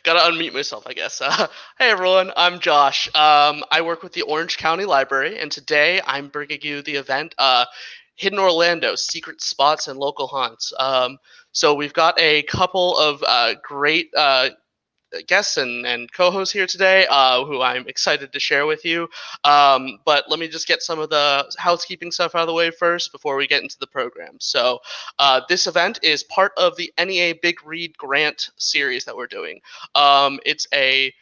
Gotta unmute myself, I guess. Hey everyone, I'm Josh. I work with the Orange County Library, and today I'm bringing you the event Hidden Orlando: Secret Spots and Local Haunts. So we've got a couple of great guests and co-hosts here today, who I'm excited to share with you. But let me just get some of the housekeeping stuff out of the way first before we get into the program. So this event is part of the NEA Big Read Grant series that we're doing. It's a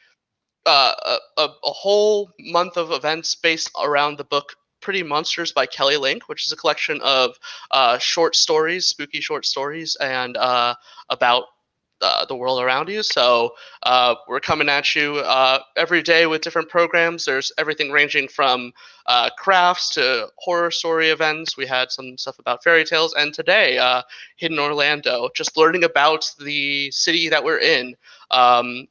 whole month of events based around the book Pretty Monsters by Kelly Link, which is a collection of short stories, spooky short stories, and about the world around you. So we're coming at you every day with different programs. There's everything ranging from crafts to horror story events. We had some stuff about fairy tales, and today, Hidden Orlando, just learning about the city that we're in. I'm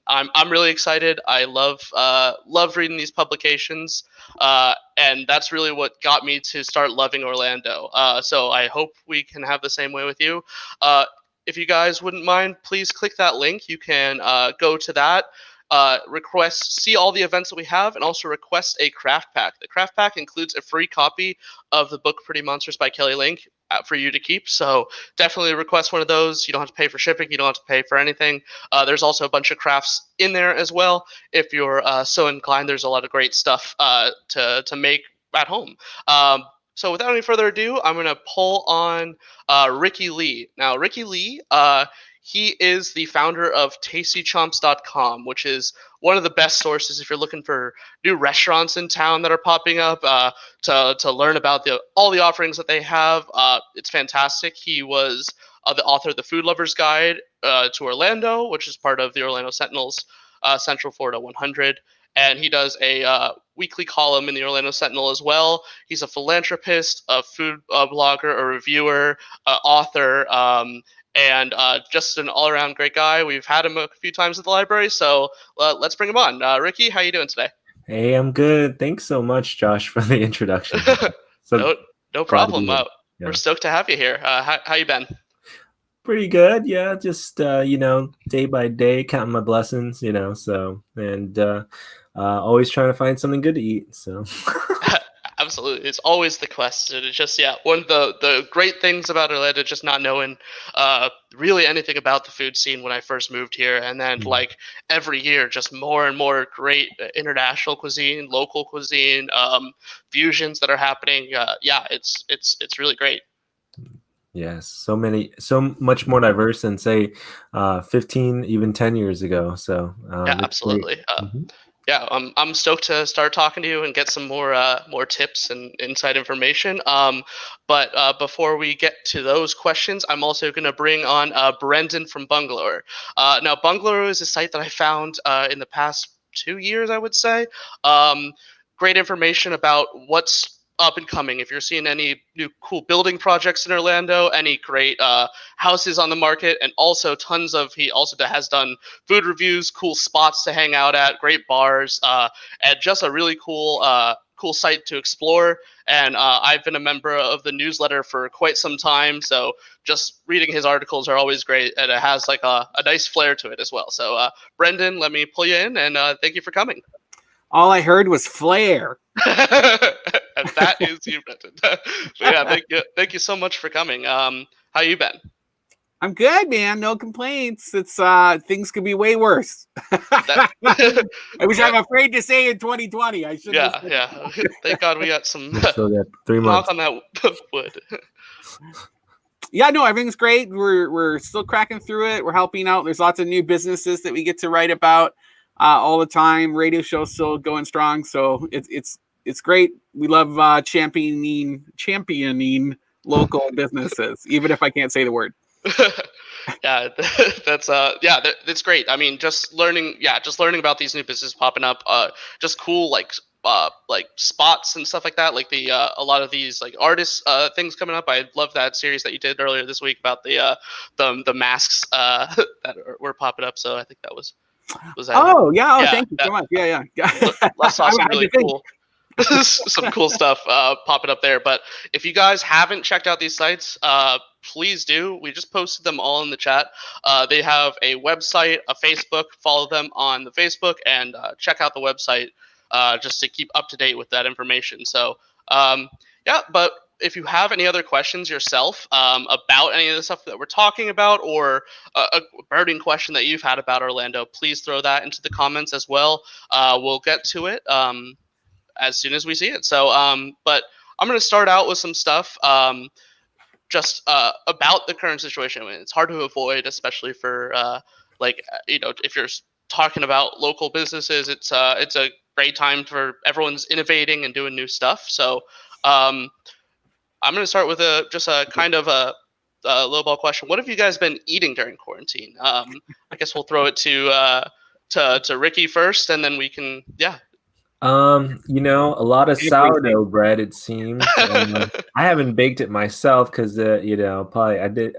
really excited. I love reading these publications, and that's really what got me to start loving Orlando. So I hope we can have the same way with you. If you guys wouldn't mind, please click that link. You can go to that, see all the events that we have, and also request a craft pack. The craft pack includes a free copy of the book Pretty Monsters by Kelly Link for you to keep. So definitely request one of those. You don't have to pay for shipping. You don't have to pay for anything. There's also a bunch of crafts in there as well. If you're so inclined, there's a lot of great stuff to make at home. So without any further ado, I'm going to pull on Ricky Lee. Now, Ricky Lee, he is the founder of TastyChomps.com, which is one of the best sources if you're looking for new restaurants in town that are popping up, to learn about all the offerings that they have. It's fantastic. He was the author of the Food Lover's Guide to Orlando, which is part of the Orlando Sentinel's Central Florida 100. And he does a weekly column in the Orlando Sentinel as well. He's a philanthropist, a food blogger, a reviewer, author, and just an all-around great guy. We've had him a few times at the library, so let's bring him on. Ricky, how you doing today? Hey, I'm good. Thanks so much, Josh, for the introduction. So no glad to be problem. here. We're stoked to have you here. How you been? Pretty good. Yeah, just day by day, counting my blessings, and always trying to find something good to eat. So Absolutely, it's always the quest. And it's just, yeah, one of the great things about Orlando, just not knowing really anything about the food scene when I first moved here, and then like every year, just more and more great international cuisine, local cuisine, fusions that are happening. Yeah, it's really great. yes, so much more diverse than say 15, even 10 years ago. So Yeah, it's great. absolutely. Yeah, I'm stoked to start talking to you and get some more tips and inside information. But before we get to those questions, I'm also going to bring on Brendan from Bungalower. Now, Bungalower is a site that I found in the past 2 years, I would say. Great information about what's up and coming. If you're seeing any new cool building projects in Orlando, any great houses on the market, and also tons of, he also has done food reviews, cool spots to hang out at, great bars, and just a really cool site to explore. And I've been a member of the newsletter for quite some time, so just reading his articles are always great, and it has like a nice flair to it as well. So Brendan, let me pull you in, and thank you for coming. All I heard was flair. And that is you, Brendan. Yeah, thank you so much for coming. How you been? I'm good, man. No complaints. It's things could be way worse. Which I'm afraid to say in 2020. I should. Yeah. Thank God we got some. Still got 3 months. Knock on that wood. Yeah, no, everything's great. We're still cracking through it. We're helping out. There's lots of new businesses that we get to write about all the time. Radio show's still going strong, so it's great. We love championing local businesses, even if I can't say the word. Yeah, that's great. I mean, just learning about these new businesses popping up, just cool like spots and stuff like that. Like a lot of these like artists things coming up. I love that series that you did earlier this week about the masks that were popping up. So I think that was that. Oh yeah, thank you so much. Yeah. Let's saw some really cool. some cool stuff popping up there. But if you guys haven't checked out these sites, please do. We just posted them all in the chat. They have a website, a Facebook. Follow them on the Facebook and check out the website just to keep up to date with that information. So yeah, but if you have any other questions yourself about any of the stuff that we're talking about, or a burning question that you've had about Orlando, please throw that into the comments as well. We'll get to it as soon as we see it. So, but I'm going to start out with some stuff just about the current situation. I mean, it's hard to avoid, especially for if you're talking about local businesses. It's a great time for everyone's innovating and doing new stuff. So I'm going to start with just a kind of a low ball question. What have you guys been eating during quarantine? I guess we'll throw it to Ricky first, and then we can, a lot of sourdough bread, it seems. I haven't baked it myself because, probably I did,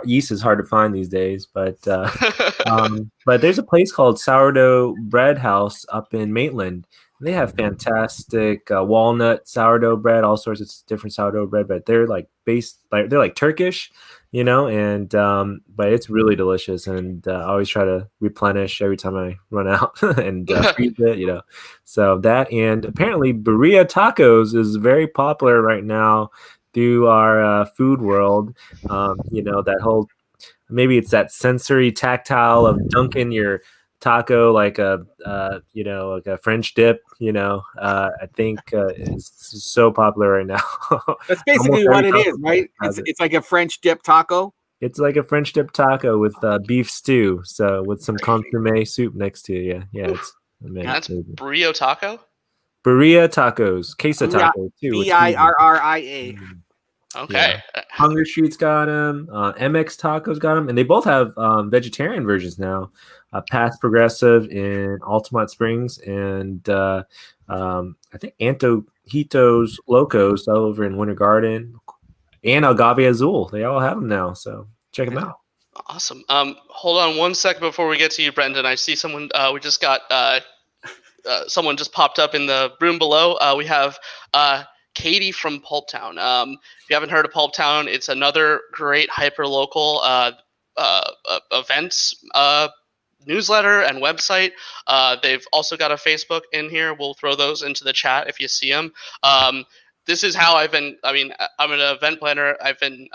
yeast is hard to find these days, but there's a place called Sourdough Bread House up in Maitland. They have fantastic walnut sourdough bread, all sorts of different sourdough bread, but they're they're like Turkish, and but it's really delicious. And I always try to replenish every time I run out and freeze it, So that, and apparently birria tacos is very popular right now through our food world. That whole, maybe it's that sensory tactile of dunking your taco like a French dip, I think is so popular right now. That's basically what it is, right? It's like a French dip taco. It's like a French dip taco with beef stew, so with some consomme soup next to it. Yeah, that's burrito taco. Birria tacos, queso tacos too. BIRRIA. Okay. Yeah. Hunger Street's got them. MX Tacos got them, and they both have vegetarian versions now. Past Progressive in Altamont Springs, and I think Antojitos Locos over in Winter Garden, and Agave Azul. They all have them now, so check them out. Awesome. Hold on one second before we get to you, Brendan. I see someone. We just got someone just popped up in the room below. We have Katie from Pulptown. If you haven't heard of Pulptown, it's another great hyper-local events newsletter and website. They've also got a Facebook in here. We'll throw those into the chat if you see them. This is how I'm an event planner. I've been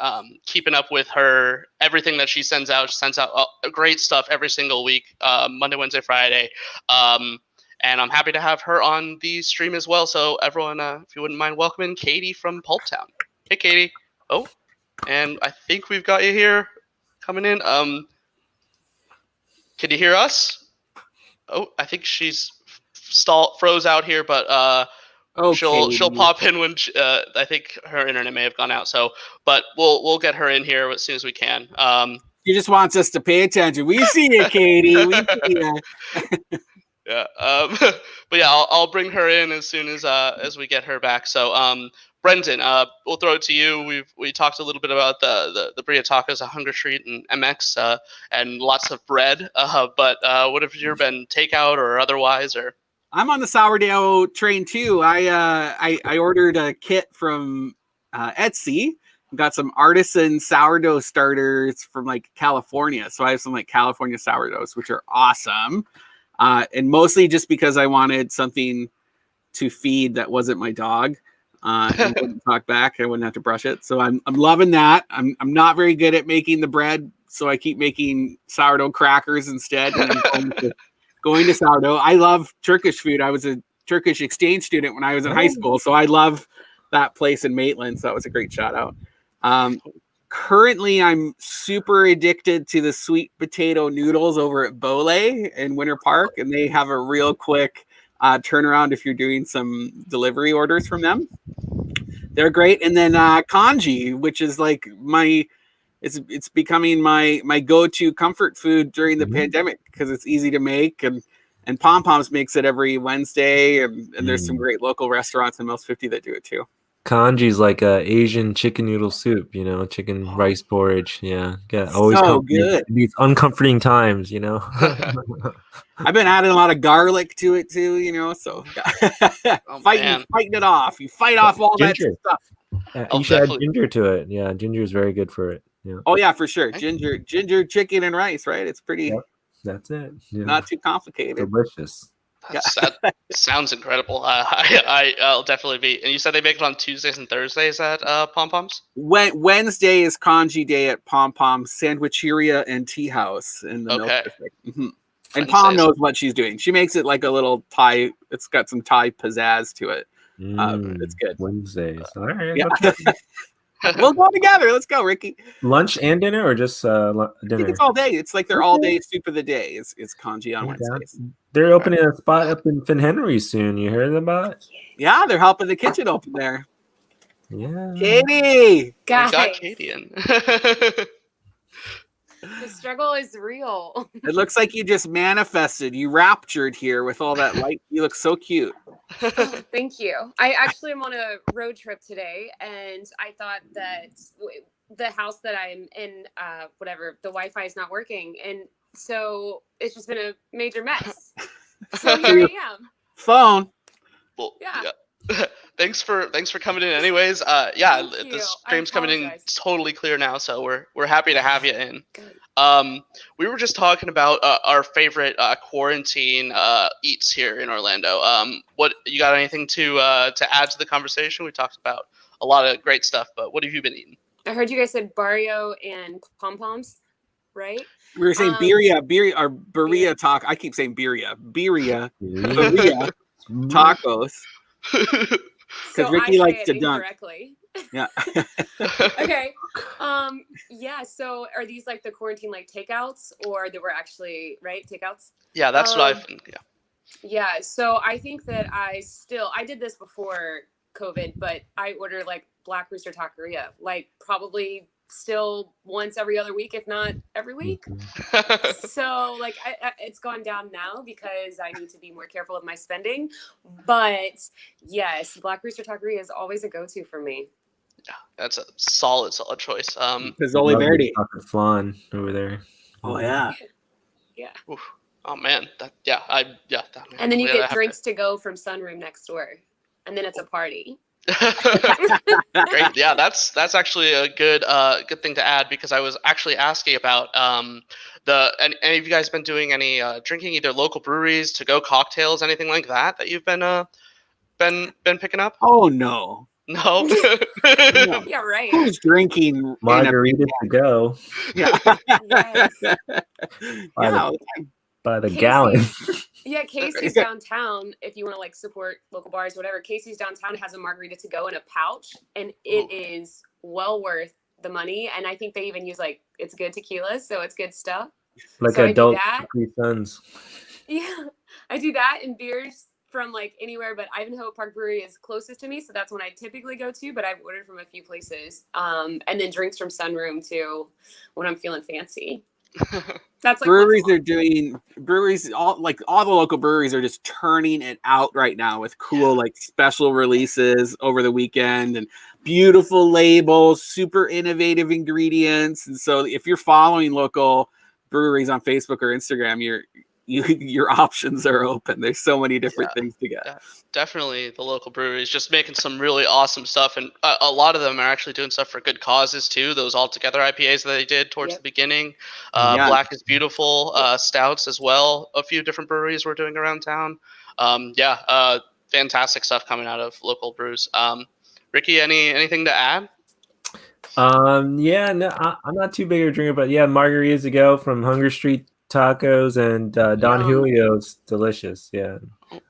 keeping up with her, everything that she sends out. She sends out great stuff every single week, Monday, Wednesday, Friday. And I'm happy to have her on the stream as well. So everyone, if you wouldn't mind welcoming Katie from Pulptown. Hey, Katie. Oh, and I think we've got you here coming in. Can you hear us? Oh, I think she's froze out here, but she'll pop in when I think her internet may have gone out. So, but we'll get her in here as soon as we can. She just wants us to pay attention. We see you, Katie. We see you. Yeah, but yeah, I'll bring her in as soon as we get her back. So, Brendan, we'll throw it to you. We talked a little bit about the birria tacos at Hunger Street and MX, and lots of bread. But what have you been, takeout or otherwise? Or I'm on the sourdough train too. I ordered a kit from Etsy. Got some artisan sourdough starters from like California. So I have some like California sourdoughs, which are awesome. And mostly just because I wanted something to feed that wasn't my dog, and wouldn't talk back. I wouldn't have to brush it. So I'm loving that. I'm not very good at making the bread, so I keep making sourdough crackers instead. And I'm going to sourdough. I love Turkish food. I was a Turkish exchange student when I was in high school, so I love that place in Maitland. So that was a great shout out. Currently, I'm super addicted to the sweet potato noodles over at Bole in Winter Park, and they have a real quick turnaround if you're doing some delivery orders from them. They're great. And then congee, which is like it's becoming my go-to comfort food during the pandemic because it's easy to make, and Pom Poms makes it every Wednesday, and there's some great local restaurants in Mills 50 that do it too. Kanji's like a Asian chicken noodle soup, chicken rice porridge. Yeah, always So comforting good. in these uncomforting times. I've been adding a lot of garlic to it too, so fighting it off. You fight off all ginger. that stuff. You should add ginger to it. Yeah, ginger is very good for it. Yeah. Oh yeah, for sure. Ginger, chicken, and rice. Right? It's pretty. Yep. That's it. Yeah. Not too complicated. Delicious. That sounds incredible. I'll definitely be. And you said they make it on Tuesdays and Thursdays at Pom Poms? Wednesday is Kanji Day at Pom Pom's Sandwicheria and Tea House in the Milk District. Mm-hmm. And Pom knows what she's doing. She makes it like a little Thai. It's got some Thai pizzazz to it. It's good. Wednesdays. All right. Yeah. We'll go together. Let's go, Ricky. Lunch and dinner, or just dinner? I think it's all day. It's like their all-day soup of the day. It's Kanji on Wednesdays. They're opening a spot up in Finn Henry soon. You heard about it? Yeah, they're helping the kitchen open there. Yeah. Katie! Got Katie in. The struggle is real. It looks like you just manifested. You raptured here with all that light. You look so cute. Oh, thank you. I actually am on a road trip today, and I thought that the house that I'm in, the Wi-Fi is not working, and so it's just been a major mess. So here I am. Phone. Well, yeah. Thanks for coming in anyways. The stream's coming in totally clear now, so we're happy to have you in. We were just talking about our favorite quarantine eats here in Orlando. What you got anything to add to the conversation? We talked about a lot of great stuff, but what have you been eating? I heard you guys said barrio and pom poms, right? We were saying birria talk. I keep saying birria tacos. Because Ricky likes to dunk. Yeah. Okay. Yeah. So are these like the quarantine like takeouts, or they were actually takeouts? Yeah, that's what I've been. Yeah. Yeah. So I think that I did this before COVID, but I order like Black Rooster Taqueria, like probably still once every other week, if not every week. So like it's gone down now because I need to be more careful of my spending. But yes, Black Rooster Taqueria is always a go-to for me. Yeah, that's a solid choice. Pizzoli Verde. Flan over there. Oh yeah. Yeah. Oof. Oh man. And then you get drinks to go from Sunroom next door, and then it's a party. Great. Yeah, that's actually a good thing to add, because I was actually asking about any of you guys been doing any drinking, either local breweries, to go cocktails, anything like that you've been picking up? Oh no. No. No. Yeah, right. Who's drinking margarita to go? Yeah. Yes. By the gallon. Yeah, Casey's downtown. If you want to like support local bars, whatever, Casey's downtown has a margarita to go in a pouch, and it is well worth the money. And I think they even use it's good tequila, so it's good stuff. Like so adult Capri Suns. Yeah, I do that, and beers from anywhere, but Ivanhoe Park Brewery is closest to me, so that's when I typically go to. But I've ordered from a few places, and then drinks from Sunroom too when I'm feeling fancy. That's breweries are doing all the local breweries are just turning it out right now with cool special releases over the weekend and beautiful labels, super innovative ingredients. And so if you're following local breweries on Facebook or Instagram, your options are open. There's so many different things to get. Yeah, definitely the local breweries just making some really awesome stuff, and a lot of them are actually doing stuff for good causes too. Those All Together IPAs that they did towards the beginning, Black is Beautiful stouts as well. A few different breweries were doing around town. Fantastic stuff coming out of local brews. Ricky, anything to add? I'm not too big of a drinker, but margaritas to go from Hunger Street Tacos and Don Julio's delicious. Yeah,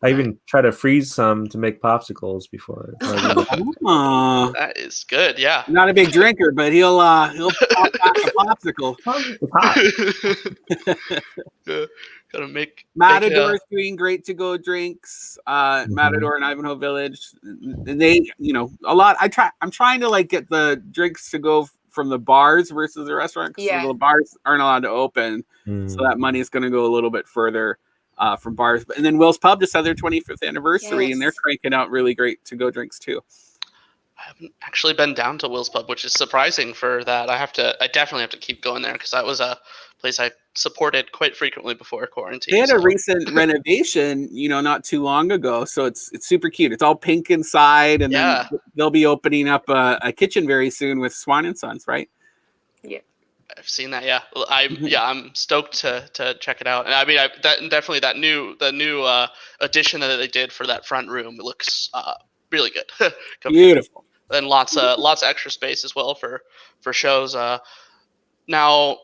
I even try to freeze some to make popsicles before. That is good. Yeah, not a big drinker, but he'll pop out a popsicle. Gotta make Matador's doing great to go drinks. Matador and Ivanhoe Village, and they a lot. I'm trying to get the drinks to go from the bars versus the restaurant, because the bars aren't allowed to open, so that money is going to go a little bit further from bars. And then Will's Pub just had their 25th anniversary, and they're cranking out really great to go drinks too. haven't actually been down to Will's Pub, which is surprising for that. I definitely have to keep going there because that was a place I supported quite frequently before quarantine. They had a recent renovation, not too long ago, so it's super cute. It's all pink inside, and then they'll be opening up a kitchen very soon with Swan and Sons, right? Yeah. I've seen that. Yeah, I'm stoked to check it out. And I mean, definitely the new addition that they did for that front room. It looks really good. Beautiful. And lots of extra space as well for shows. Now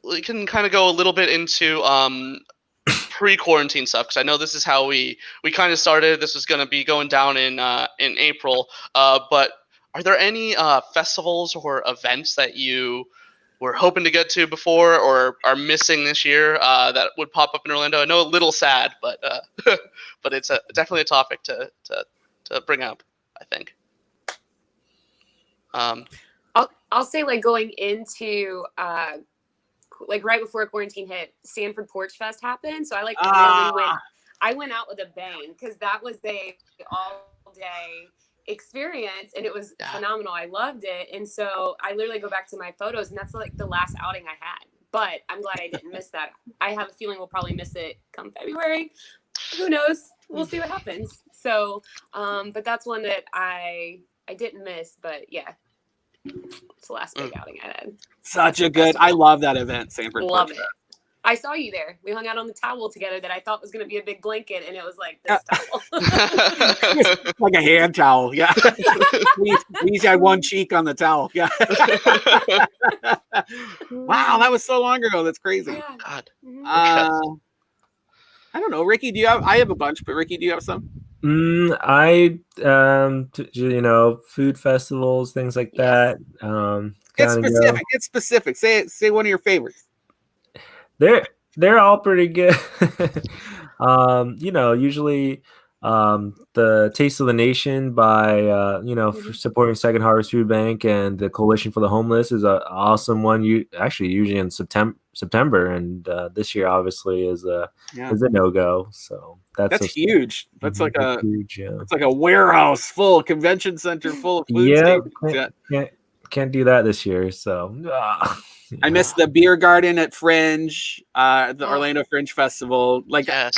we can kind of go a little bit into pre-quarantine stuff because I know this is how we kind of started. This was going to be going down in April. But are there any festivals or events that you were hoping to get to before or are missing this year that would pop up in Orlando? I know a little sad, but but it's definitely a topic to bring up, I think. I'll say like going into like right before quarantine hit, Stanford Porch Fest happened. So I like I went out with a bang because that was a all day experience and it was phenomenal. I loved it. And so I literally go back to my photos and that's like the last outing I had. But I'm glad I didn't miss that. I have a feeling we'll probably miss it come February. Who knows? We'll see what happens. So but that's one that I didn't miss, but yeah. It's the last big outing I had. Such a good. I love that event, Sanford. Love it. I saw you there. We hung out on the towel together that I thought was going to be a big blanket, and it was like this towel, like a hand towel. Yeah, we each had one cheek on the towel. Yeah. Wow, that was so long ago. That's crazy. Yeah. God. I don't know, Ricky. Do you have? I have a bunch, but Ricky, do you have some? Food festivals, things like that. Get specific. Get specific. Say one of your favorites. They're all pretty good. Usually the Taste of the Nation by supporting Second Harvest Food Bank and the Coalition for the Homeless is an awesome one. Usually in September, and this year obviously is a no-go. So that's huge. That's like a huge. It's like a warehouse full, convention center full of food. Yeah, can't do that this year. So I missed the beer garden at Fringe, the Orlando Fringe Festival. Like, I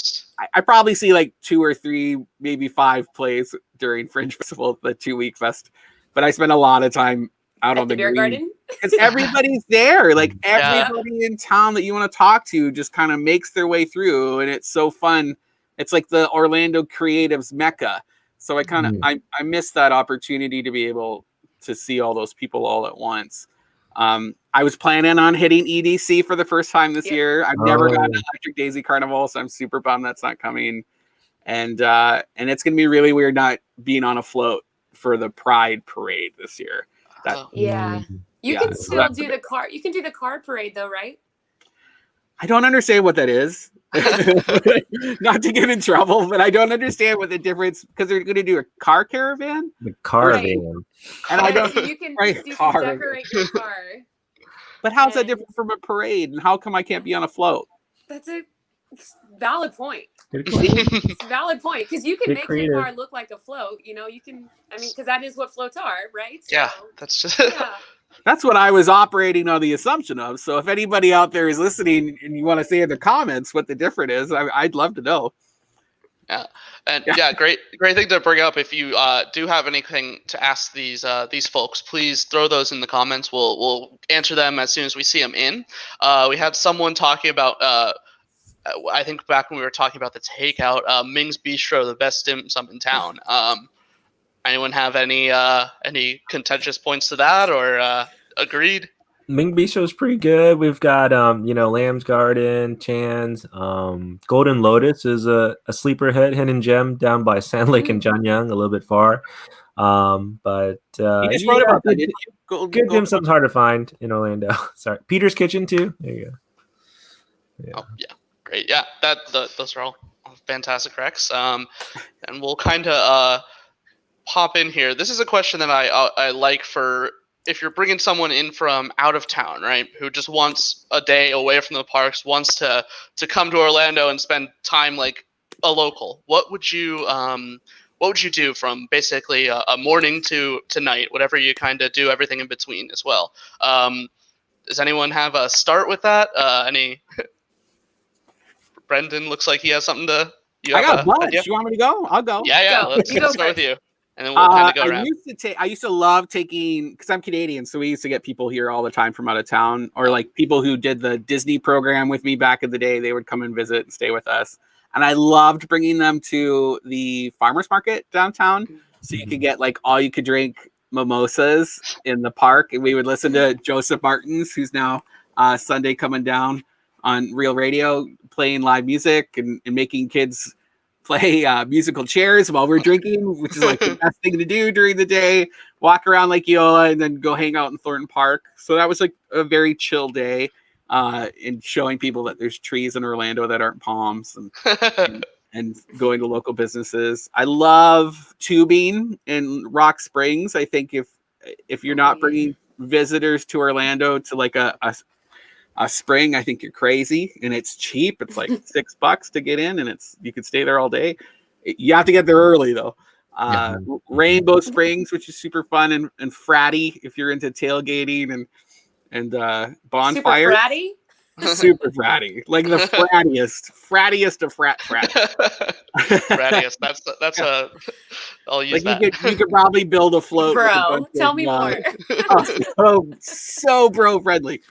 probably see like 2 or 3, maybe 5 plays during Fringe Festival, the 2-week fest. But I spend a lot of time out on the beer garden because everybody's there. Like everybody in town that you want to talk to just kind of makes their way through, and it's so fun. It's like the Orlando creatives mecca. So I missed that opportunity to be able to see all those people all at once. I was planning on hitting EDC for the first time this year. I've never gotten an Electric Daisy Carnival, so I'm super bummed that's not coming. And it's gonna be really weird not being on a float for the Pride Parade this year. You can still do the car. You can do the car parade though, right? I don't understand what that is. Not to get in trouble, but I don't understand what the difference because they're going to do a car caravan. The caravan, and I don't. So you can decorate your car. But how's that different from a parade? And how come I can't be on a float? That's a valid point. It's a valid point because you can make your car look like a float. You can. I mean, because that is what floats are, right? So, yeah, that's just. That's what I was operating on the assumption of. So if anybody out there is listening and you want to say in the comments what the difference is, I'd love to know. Yeah, and great thing to bring up. If you do have anything to ask these folks, please throw those in the comments. We'll answer them as soon as we see them in. We had someone talking about. I think back when we were talking about the takeout, Ming's Bistro, the best dim sum in town. Anyone have any contentious points to that or agreed? Ming Bistro is pretty good. We've got Lamb's Garden, Chan's, Golden Lotus is a sleeper hit, hidden gem down by Sand Lake and Janyang, a little bit far. But you just wrote about that, didn't you? Good dim sum's hard to find in Orlando. Sorry, Peter's Kitchen too. There you go. Yeah. Oh yeah, great. Yeah, those are all fantastic recs. And we'll kind of pop in here. This is a question that I like for if you're bringing someone in from out of town, right, who just wants a day away from the parks, wants to come to Orlando and spend time like a local. What would you what would you do from basically a morning to night, whatever you kind of do, everything in between as well? Does anyone have a start with that? Brendan looks like he has something to. I got a bunch. Idea? You want me to go? I'll go. Yeah. Go. Let's You go start with first. you, and then we'll kind of go around. I used to love taking, because I'm Canadian, so we used to get people here all the time from out of town, or like people who did the Disney program with me back in the day. They would come and visit and stay with us, and I loved bringing them to the farmers market downtown, so you could get like all you could drink mimosas in the park, and we would listen to Joseph Martins, who's now Sunday coming down on Real Radio, playing live music and making kids play musical chairs while we're drinking, which is like the best thing to do during the day. Walk around Lake Eola and then go hang out in Thornton Park. So that was like a very chill day, in showing people that there's trees in Orlando that aren't palms, and going to local businesses. I love tubing in Rock Springs. I think if you're not bringing visitors to Orlando to like a spring, I think you're crazy, and it's cheap. It's like $6 to get in, and you can stay there all day. You have to get there early though. Rainbow Springs, which is super fun and fratty if you're into tailgating and bonfire. Super fratty? Super fratty, like the frattiest of frat. Frattiest. That's a. I'll use like that. You could probably build a float. Bro, tell me more. So bro friendly.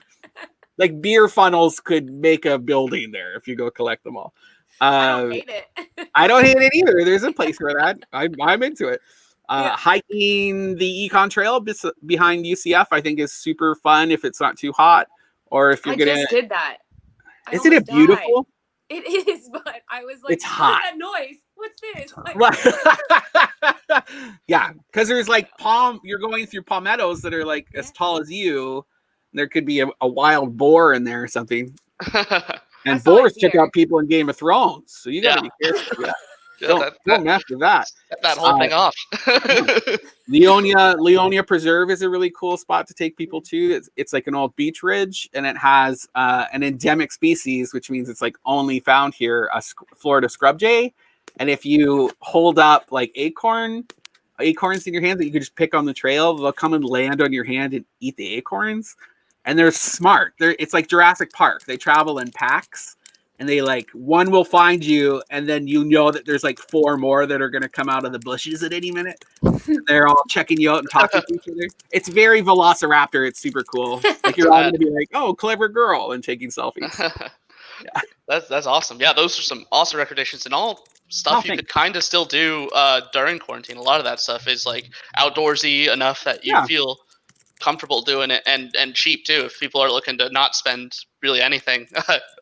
Like beer funnels could make a building there if you go collect them all. I don't hate it. I don't hate it either. There's a place for that. I'm into it. Hiking the Econ Trail behind UCF, I think, is super fun if it's not too hot, or if you're I gonna. just did that. Isn't it beautiful? Died. It is, but I was like, it's hot. What's that noise? What's this? Like, yeah, because there's like you're going through palmettos that are like as tall as you. There could be a wild boar in there or something. And boars check out people in Game of Thrones, so you gotta be careful. Yeah. Don't mess with that. Set that whole thing off. Leonia Preserve is a really cool spot to take people to. It's like an old beach ridge, and it has an endemic species, which means it's like only found here, a Florida scrub jay. And if you hold up like acorns in your hand that you can just pick on the trail, they'll come and land on your hand and eat the acorns. And they're smart. It's like Jurassic Park. They travel in packs, and they like one will find you, and then you know that there's like 4 more that are going to come out of the bushes at any minute. They're all checking you out and talking to each other. It's very Velociraptor. It's super cool. Like you're all going to be like, "Oh, clever girl," and taking selfies. Yeah. That's awesome. Yeah, those are some awesome recommendations, and all stuff you could kind of still do during quarantine. A lot of that stuff is like outdoorsy enough that you feel comfortable doing it, and cheap too if people are looking to not spend really anything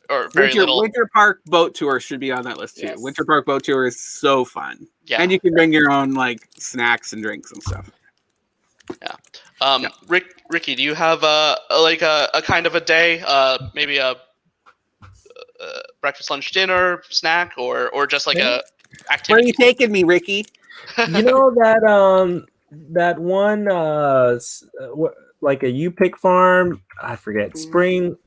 or very little. Winter Park boat tour should be on that list too. Yes. Winter Park boat tour is so fun. Yeah, and you can bring your own like snacks and drinks and stuff. Yeah. Ricky, do you have a kind of a day, maybe a breakfast, lunch, dinner, snack, or just like a activity? Where are you taking me, Ricky? You know that one like a U-Pick farm, I forget, Spring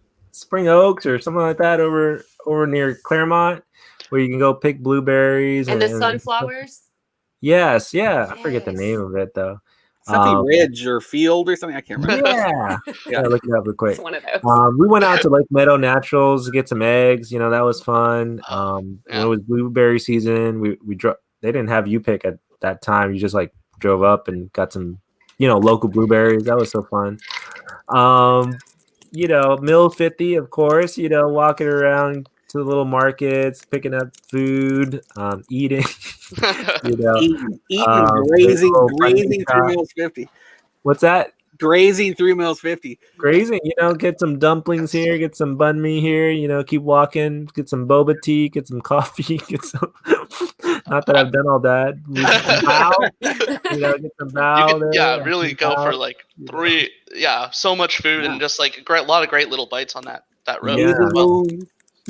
Oaks or something like that over near Claremont, where you can go pick blueberries and the sunflowers. Yes, I forget the name of it though. Something Ridge or Field or something. I can't remember. Yeah, look it up real quick. It's one of those. We went out to like Meadow Naturals to get some eggs. You know, that was fun. When it was blueberry season, we drove. They didn't have U-Pick at that time. You just like drove up and got some, local blueberries. That was so fun. Mill 50, of course, walking around to the little markets, picking up food, eating, grazing through Mills 50. What's that? Grazing through Mills 50. Grazing, get some dumplings here, get some banh mi here, keep walking, get some boba tea, get some coffee, get some. Not that I've done all that. Get some bao. Really go for like 3. Yeah, so much food and just like a lot of great little bites on that road. Yeah.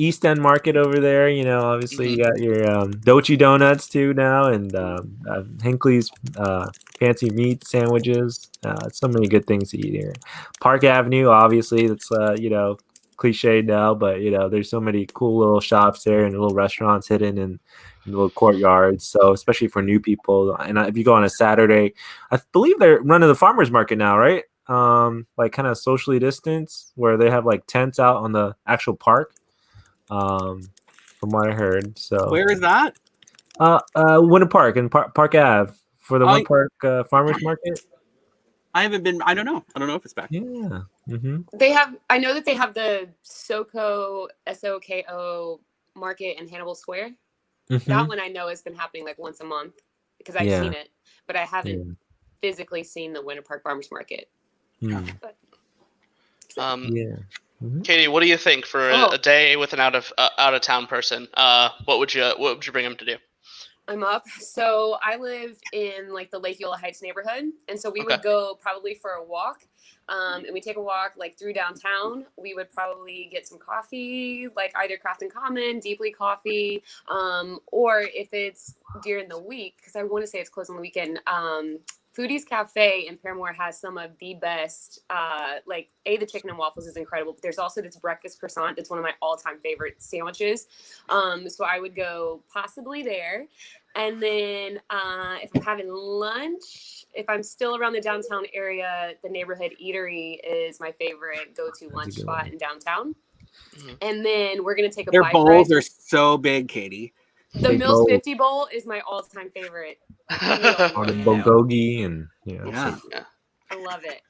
East End Market over there, obviously you got your Dochi donuts too now, and Hinckley's fancy meat sandwiches. So many good things to eat here. Park Avenue, obviously, that's cliched now, but there's so many cool little shops there and little restaurants hidden little courtyards. So especially for new people, and if you go on a Saturday, I believe they're running the farmers market now, right? Like kind of socially distanced, where they have like tents out on the actual park. From what I heard. So Where is that? Winter Park and Park Ave for the Oh, Winter Park farmers market. I haven't been. I don't know. I don't know if it's back. Yeah. Mm-hmm. They have. I know that they have the SOKO market in Hannibal Square. Mm-hmm. That one I know has been happening like once a month because I've seen it, but I haven't physically seen the Winter Park Farmers Market. Mm. But, Mm-hmm. Katie, what do you think for a day with an out of town person? What would you bring them to do? I'm up. So I live in like the Lake Eola Heights neighborhood, and so we would go probably for a walk. And we take a walk like through downtown. We would probably get some coffee, like either Craft and Common, Deeply Coffee, or if it's during the week, because I want to say it's closed on the weekend. Foodies Cafe in Paramore has some of the best, the chicken and waffles is incredible. But there's also this breakfast croissant that's one of my all-time favorite sandwiches. So I would go possibly there. And then if I'm having lunch, if I'm still around the downtown area, the neighborhood eatery is my favorite go-to lunch spot in downtown. Mm-hmm. And then we're going to take a Their bike bowls ride. are so big, Katie. The Mills 50 bowl is my all-time favorite. On the bulgogi and I love it.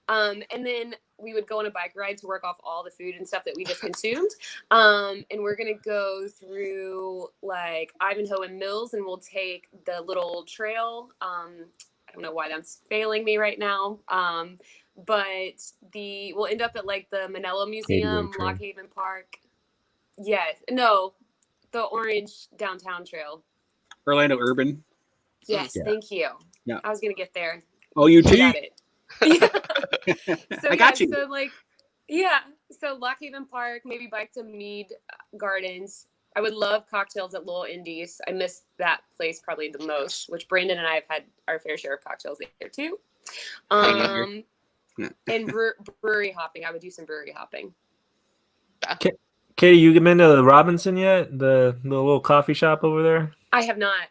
And then we would go on a bike ride to work off all the food and stuff that we just consumed. And we're gonna go through like Ivanhoe and Mills, and we'll take the little trail. I don't know why that's failing me right now. But we'll end up at like the Manila Museum, Lock Haven Park. Yes, no, the orange downtown trail. Orlando Urban. Yes, thank you. Yeah, I was gonna get there. Oh, you too. Got it. So, I got you. So Lock Haven Park, maybe bike to Mead Gardens. I would love cocktails at Little Indies. I miss that place probably the most, which Brandon and I have had our fair share of cocktails there too. And brewery hopping. I would do some brewery hopping. Katie, you been to the Robinson yet? The little coffee shop over there? I have not.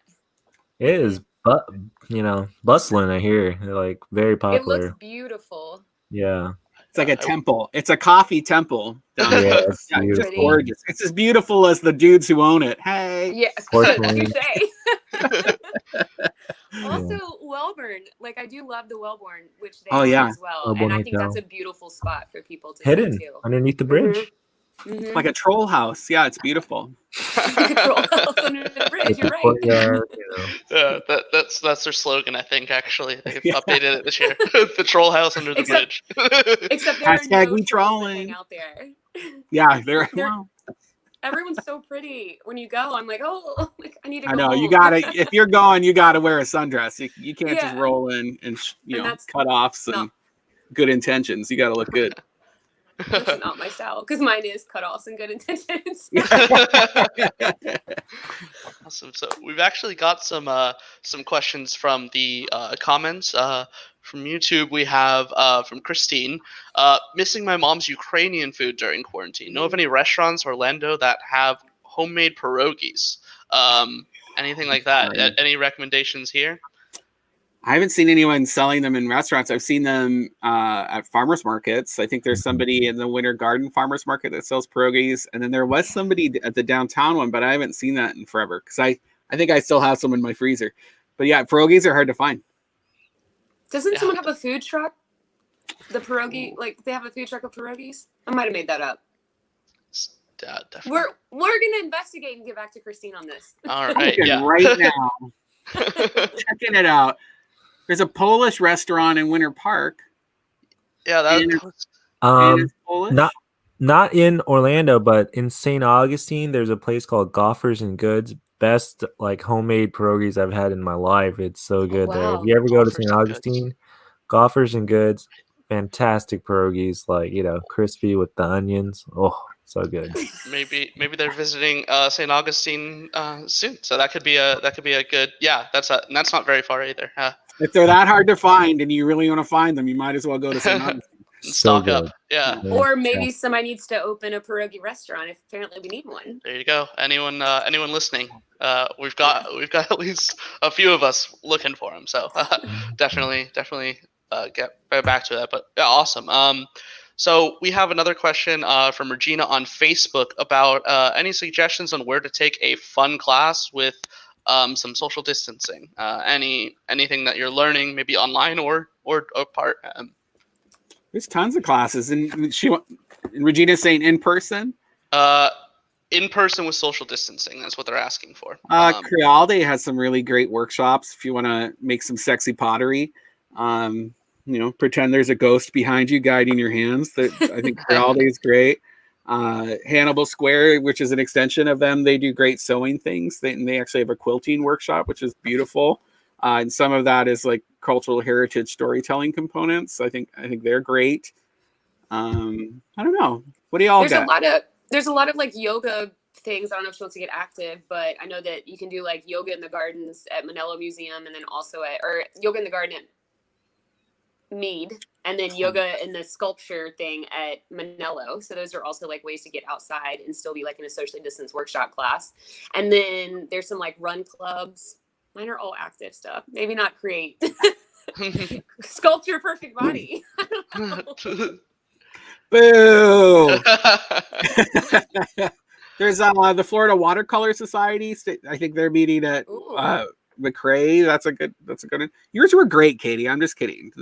It is, bustling. I hear they're like very popular. It looks beautiful. Yeah, it's like a temple. It's a coffee temple. It's just gorgeous. It's as beautiful as the dudes who own it. Hey, yeah, you say. Also, Wellborn. Like I do love the Wellborn, which they have as well, Wellborn and I think that's a beautiful spot for people to hidden go to. Underneath the bridge. Mm-hmm. Mm-hmm. Like a troll house. Yeah, it's beautiful. Troll house under the bridge. You're right. That's their slogan, I think. Actually, they've updated it this year. The troll house under the bridge. Except there are no we trolling out there. Yeah, everyone's so pretty. When you go, I'm like, I need to go. I know home. you gotta. If you're going, you gotta wear a sundress. You can't just roll in and cut offs and good intentions. You gotta look good. That's not my style because mine is cutoffs and good intentions. Awesome. So we've actually got some questions from the comments. From YouTube, we have from Christine, missing my mom's Ukrainian food during quarantine. Know of any restaurants Orlando that have homemade pierogies? Anything like that? Any recommendations here? I haven't seen anyone selling them in restaurants. I've seen them at farmers markets. I think there's somebody in the Winter Garden farmers market that sells pierogies. And then there was somebody at the downtown one, but I haven't seen that in forever because I think I still have some in my freezer. But yeah, pierogies are hard to find. Doesn't someone have a food truck? The pierogi, like they have a food truck of pierogies? I might have made that up. Definitely. We're gonna investigate and get back to Christine on this. All right, right now. Checking it out. There's a Polish restaurant in Winter Park. Yeah, that's Polish. Not in Orlando, but in St. Augustine, there's a place called Gophers and Goods. Best like homemade pierogies I've had in my life. It's so good there. If you ever go to St. Augustine, Gophers and Goods, fantastic pierogies, like crispy with the onions. Oh, so good. Maybe they're visiting St. Augustine soon, so that could be a good. Yeah, that's not very far either. If they're that hard to find and you really want to find them, you might as well go to St. Augustine. and So stock up. good. Yeah. Or maybe somebody needs to open a pierogi restaurant. If apparently we need one. There you go. Anyone listening? We've got at least a few of us looking for them. So definitely get back to that. But yeah, awesome. So we have another question from Regina on Facebook about any suggestions on where to take a fun class with some social distancing. Anything that you're learning, maybe online or apart. There's tons of classes, and Regina's saying in person. In person with social distancing. That's what they're asking for. Crealde has some really great workshops if you want to make some sexy pottery. Pretend there's a ghost behind you guiding your hands. That I think Crealde is great. Hannibal Square, which is an extension of them, they do great sewing things. They actually have a quilting workshop, which is beautiful. And some of that is like cultural heritage storytelling components. I think they're great. I don't know. What do y'all got? There's a lot of like yoga things. I don't know if she wants to get active, but I know that you can do like yoga in the gardens at Manello Museum, and then also or yoga in the garden at Mead, and then yoga in the sculpture thing at Manello. So those are also like ways to get outside and still be like in a socially distanced workshop class. And then there's some like run clubs. Mine are all active stuff. Maybe not create. Sculpture perfect body. Boo! There's the Florida Watercolor Society. I think they're meeting at McRae. That's a good one. Yours were great, Katie. I'm just kidding.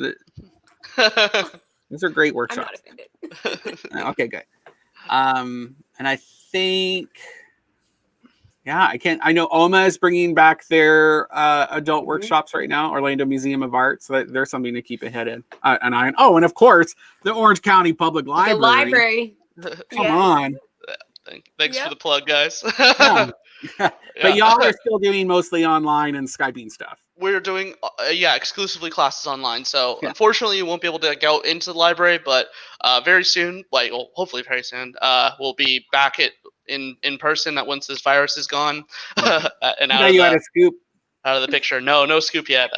These are great workshops. I'm not offended. Okay, good. And I think, I know OMA is bringing back their adult workshops right now, Orlando Museum of Art. So there's something to keep ahead in. And of course, the Orange County Public Library. The library. Come on. Thanks for the plug, guys. But y'all are still doing mostly online and Skyping stuff. We're doing exclusively classes online. So unfortunately, you won't be able to go into the library, but very soon, hopefully very soon, we'll be back in person once this virus is gone and had a scoop out of the picture. No scoop yet.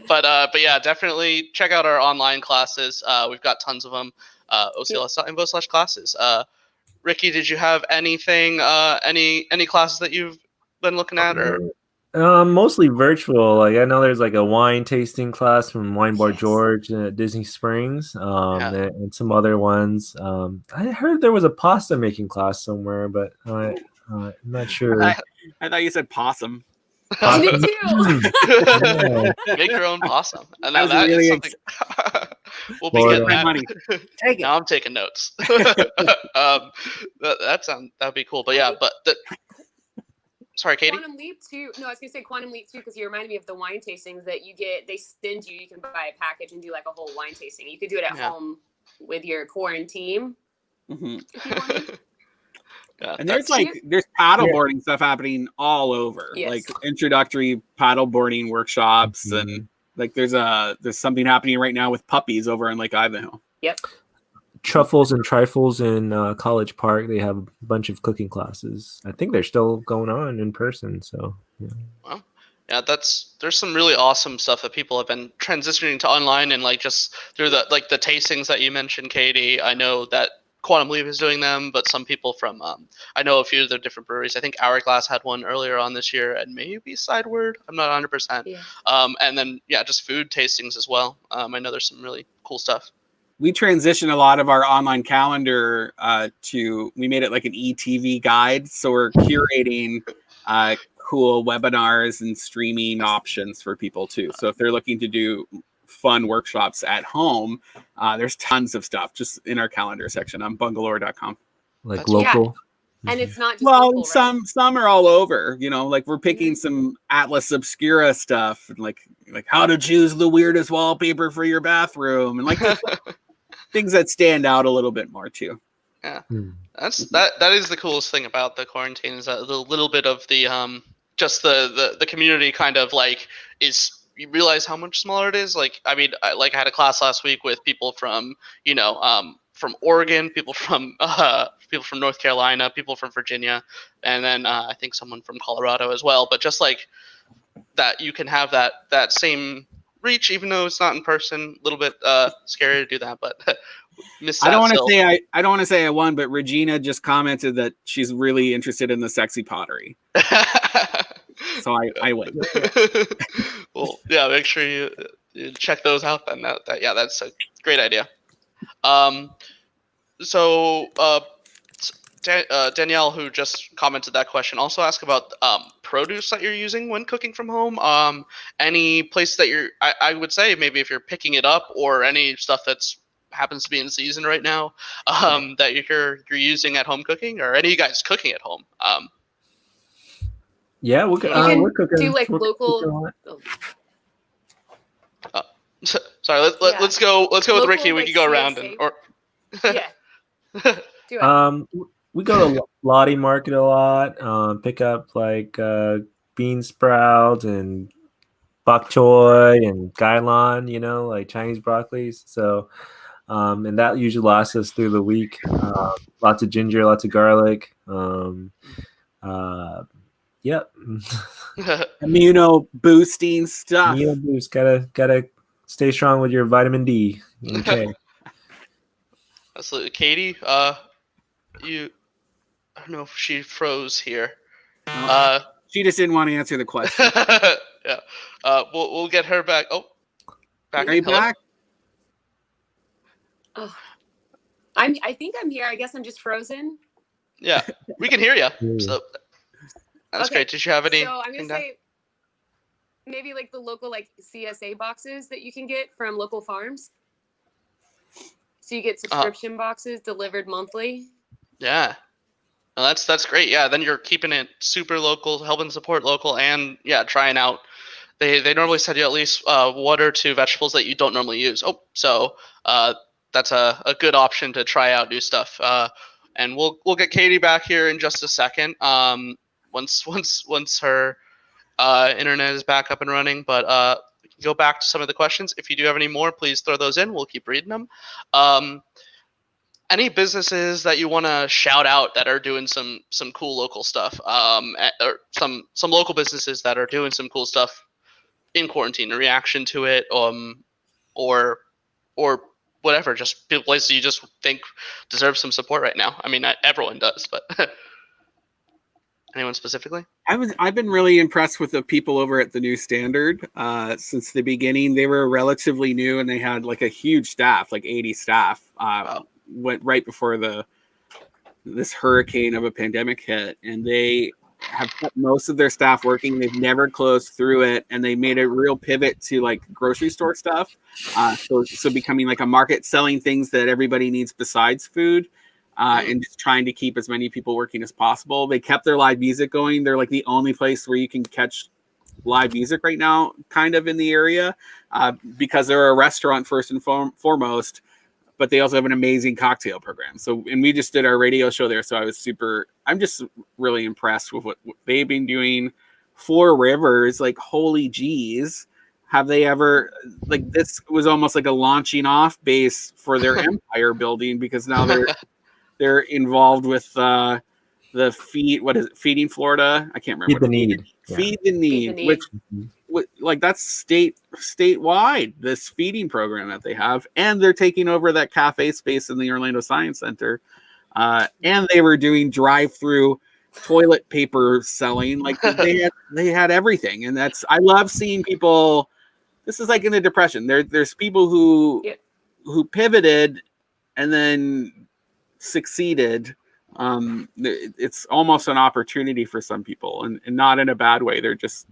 But yeah, definitely check out our online classes. We've got tons of them. ocls.info/classes. Ricky, did you have anything, any classes that you've been looking at, or? Mostly virtual. Like I know there's like a wine tasting class from Wine Bar George at Disney Springs, and some other ones. I heard there was a pasta making class somewhere, but I'm not sure. I thought you said possum. Me too. Make your own possum. And now that really is something. We'll be getting that. Money. Take it. Now I'm taking notes. That'd be cool. But yeah, sorry, Katie. Quantum Leap too. No, I was gonna say Quantum Leap too, because you reminded me of the wine tastings that you get. They send you. You can buy a package and do like a whole wine tasting. You could do it at home with your quarantine. Mm-hmm. If you wanted. And there's paddleboarding stuff happening all over, like introductory paddleboarding workshops, and like there's something happening right now with puppies over in Lake Ivanhoe. Yep. Truffles and Trifles in College Park. They have a bunch of cooking classes. I think they're still going on in person. So Well, yeah, there's some really awesome stuff that people have been transitioning to online, and like just through the tastings that you mentioned, Katie. I know that Quantum Leap is doing them, but some people from I know a few of the different breweries. I think Hourglass had one earlier on this year, and maybe Sideward. I'm not 100%. Yeah. And then just food tastings as well. I know there's some really cool stuff. We transitioned a lot of our online calendar we made it like an ETV guide. So we're curating cool webinars and streaming options for people too. So if they're looking to do fun workshops at home, there's tons of stuff just in our calendar section on bungalower.com. Like local. And it's not just local, some are all over, like we're picking some Atlas Obscura stuff, and like how to choose the weirdest wallpaper for your bathroom, and like things that stand out a little bit more too. Yeah. That is the coolest thing about the quarantine, is that the little bit of the just the community kind of like is, you realize how much smaller it is. Like, I mean, I had a class last week with people from, from Oregon, people from North Carolina, people from Virginia, and then I think someone from Colorado as well. But just like that, you can have that same reach, even though it's not in person. A little bit scary to do that, but miss I don't that want to still. say I don't want to say I won, but Regina just commented that she's really interested in the sexy pottery. So I win. Well, yeah, make sure you check those out then. That's a great idea. So Danielle, who just commented that question, also asked about produce that you're using when cooking from home. Any place that I would say maybe if you're picking it up, or any stuff that's happens to be in season right now that you're using at home cooking, or any of you guys cooking at home. Yeah, You can we're cooking. do like we're local. cooking Sorry, let's go with Local, Ricky. We like, can go around CSA. and or Yeah, do it. We go to Lottie Market a lot. Pick up like bean sprouts and bok choy and gailan, like Chinese broccolis. So, and that usually lasts us through the week. Lots of ginger, lots of garlic. Yep. Immuno boosting stuff. Meal boost. Gotta stay strong with your vitamin D and K. Absolutely, Katie. You. I don't know if she froze here. She just didn't want to answer the question. Yeah. We'll get her back. Oh, back. Are you Hello? back? Oh, I think I'm here. I guess I'm just frozen. Yeah, we can hear you. Yeah. So that's Okay, great. Did you have any? So I'm gonna say maybe like the local like CSA boxes that you can get from local farms. So you get subscription boxes delivered monthly. Yeah. Well, that's great. Yeah, then you're keeping it super local, helping support local, and yeah, trying out. They normally send you at least 1 or 2 vegetables that you don't normally use. Oh, so that's a good option to try out new stuff. And we'll get Katie back here in just a second. Once her internet is back up and running, but we can go back to some of the questions. If you do have any more, please throw those in. We'll keep reading them. Any businesses that you want to shout out that are doing some cool local stuff, or some local businesses that are doing some cool stuff in quarantine in reaction to it, or whatever, just places you just think deserve some support right now. I mean, everyone does, but anyone specifically? I've been really impressed with the people over at the New Standard since the beginning. They were relatively new and they had like a huge staff, like 80 staff. Wow. Went right before this hurricane of a pandemic hit, and they have kept most of their staff working. They've never closed through it, and they made a real pivot to like grocery store stuff. So becoming like a market, selling things that everybody needs besides food. And just trying to keep as many people working as possible. They kept their live music going. They're like the only place where you can catch live music right now, kind of in the area, because they're a restaurant first and foremost, but they also have an amazing cocktail program. So, and we just did our radio show there. So I'm just really impressed with what they've been doing. 4 Rivers, like, holy geez. Have they ever, like, this was almost like a launching off base for their empire building, because now they're involved with the Feeding Florida. I can't remember. Feed the Need. Feed the Need, which like that's statewide, this feeding program that they have, and they're taking over that cafe space in the Orlando Science Center, and they were doing drive-through toilet paper selling. Like they had everything, and I love seeing people. This is like in the Depression. There's people who pivoted and then succeeded. It's almost an opportunity for some people, and not in a bad way. They're just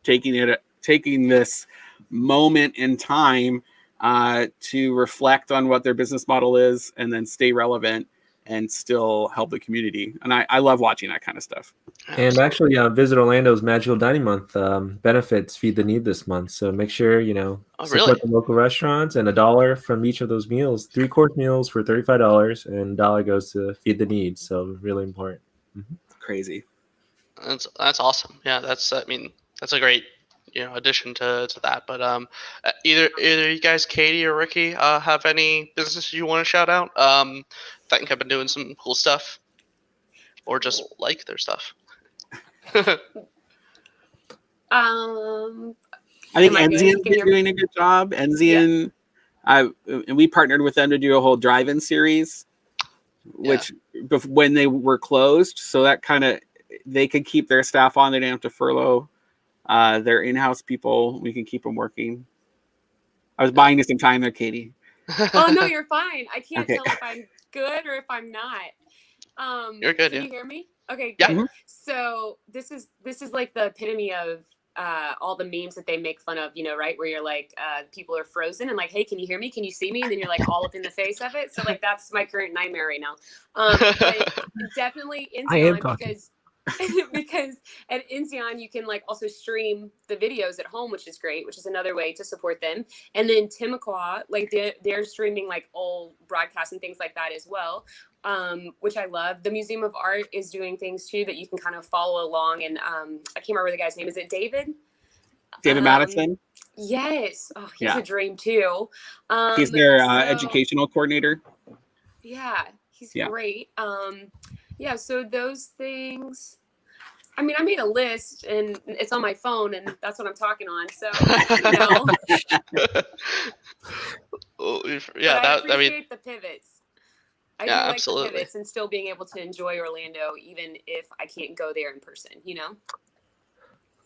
taking this moment in time to reflect on what their business model is, and then stay relevant and still help the community. And I love watching that kind of stuff. And actually, Visit Orlando's Magical Dining Month benefits Feed the Need this month. So make sure, support the local restaurants, and $1 from each of those meals, 3-course meals for $35, and $1 goes to Feed the Need. So really important. Mm-hmm. Crazy. That's awesome. Yeah, that's a great addition to that. But either you guys, Katie or Ricky, have any businesses you want to shout out? I think I've been doing some cool stuff, or just like their stuff. I think Am I good? You Enzian's can hear been me? doing a good job. Enzian, and we partnered with them to do a whole drive-in series, which when they were closed, so that kind of they could keep their staff on. They didn't have to furlough their in-house people. We can keep them working. I was buying you some time there, Katie. Oh no, you're fine. I can't Okay. tell if I'm good or if I'm not. You're good. Can Yeah. you hear me? Okay, Yeah. good. Mhm. So this is like the epitome of all the memes that they make fun of, right? Where you're like, people are frozen and like, hey, can you hear me? Can you see me? And then you're like all up in the face of it. So like that's my current nightmare right now. But definitely I am Inzion talking. because at Inzion you can like also stream the videos at home, which is great, which is another way to support them. And then Timucua, like they're streaming like old broadcasts and things like that as well. Which I love. The Museum of Art is doing things too that you can kind of follow along. And I can't remember the guy's name. Is it David? David Madison. Yes. Oh, he's Yeah. a dream too. He's their So, educational coordinator. Yeah, he's Yeah. great. Yeah. So those things. I mean, I made a list and it's on my phone, and that's what I'm talking on. So, Yeah, but I appreciate the pivots. I do like absolutely. the pivots and still being able to enjoy Orlando, even if I can't go there in person,